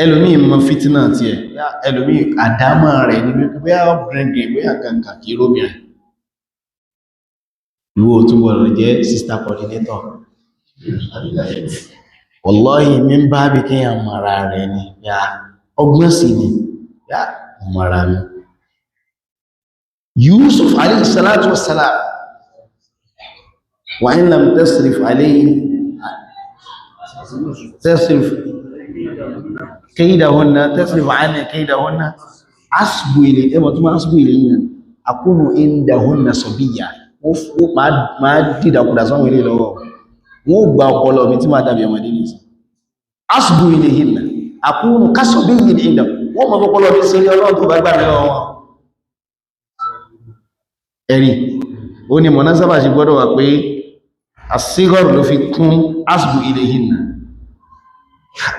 ẹlòmí mọ fìtínà tí ẹ̀ ẹlòmí àdámà rẹ̀ ní wípé ọ̀bìnrin bóyá kankan kí róbìnrin ìwọ tó gbọ́dọ̀ jẹ́ sister coordinator wallahi mi ń bá bí kíyàn mara rẹ̀ ni ya ọgbọ́n sí ni ya mara mi Yusuf alayhi salatu wassalam wa in lam tasrif alayhi tasrif kaydahunna tasrif anni kaydahunna asbu ilay ẹmọ̀ tó máa asbu ilay yìí akunu indahunna sabiyya ma dìdàkùdà sọ́wọ́ ilé lọ́wọ́ wọ́n gba ọpọlọ mi tí máa dàbí ọmọdé ní asbu ilayhinna akunu kasabiyyin inda wọ́n mọ̀ ọpọlọ mi sí ọlọ́run tó bá gbà lọ́wọ́ wọn ẹ̀rí ó ní mọ̀ná sábà ṣe gbọ́dọ̀ wà pé asígọ́rù ló fi kún asbu ilayhinna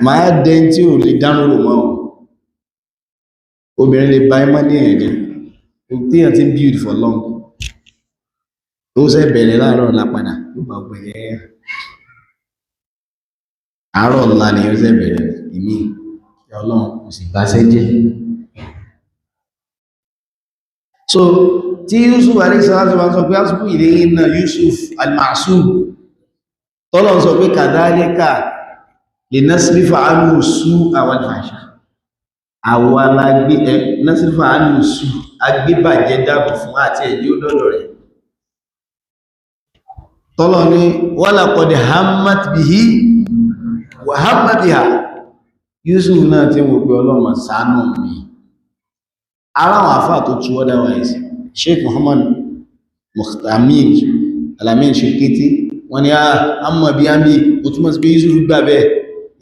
máa dẹ tí ò lè dánú rò mọ́ obìnrin lè bá ẹmọ́ ní ẹ̀dẹ́ tí yàn ti build for long ó ṣe bẹ̀rẹ̀ láàárọ̀ lápadà ló bá gbẹ̀rẹ̀ àárọ̀ ńlá ni ó ṣe bẹ̀rẹ̀ ìmí ọlọ́run kò sì bá ṣẹ́ jẹ́ so tí Yusuf alayhisalatu wa sọ pé asbu ilayhinna Yusuf al-Ma'sum tọ́lọ̀ sọ pé kadhalika linasrifa anhu as-su'a wal-fahsha àwọn alágbé nasrifa anhu as-su'a agbébàjẹ́ dábò fún àti ẹ̀dí òdọ́dọ̀ rẹ̀ tọ́lọ̀ ní walaqad hammat bihi wa hamma biha Yusuf náà tí wọ́n pé ọlọ́mọ ṣàánú mi ara àwọn àfáà tó tú otherwise Sheikh Muhammad Mukhtamin Alamin Shinkiti wọ́n ní àmọ́ bí á bí ó túnmọ̀ sí pé Yusuf gbà bẹ́ẹ̀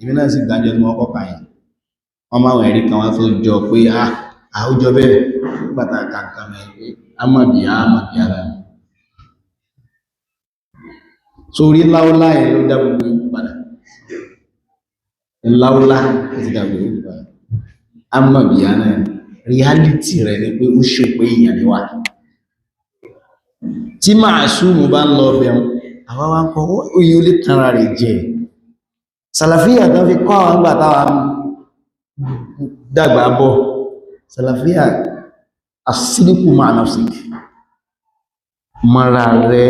ìmì náà sì gbájọ́ tí wọ́n kọ́kà yìí wọ́n máa wẹ̀rí kan wá tó jọ pé àwùjọ bẹ́ẹ̀ nígbàtà kankan mẹ́rin àmọ́ bí ara mi sórí láúlá ẹ̀ ló dá gbogbo ìlú padà láúlá ti dá gbogbo ìlú padà àmọ́ bí ara reality rẹ̀ ni pé ó ṣe pé èèyàn ni wà tí Ma'sum bá ń lọ bẹ̀rún àwọn wá ń kọ́ oyin ó lè tanra rẹ̀ jẹ́ Salafiyya tán fi kọ́ àwọn àgbà táwà dàgbà bọ̀ Salafiyya as-sidqu ma'a nafsik mara rẹ̀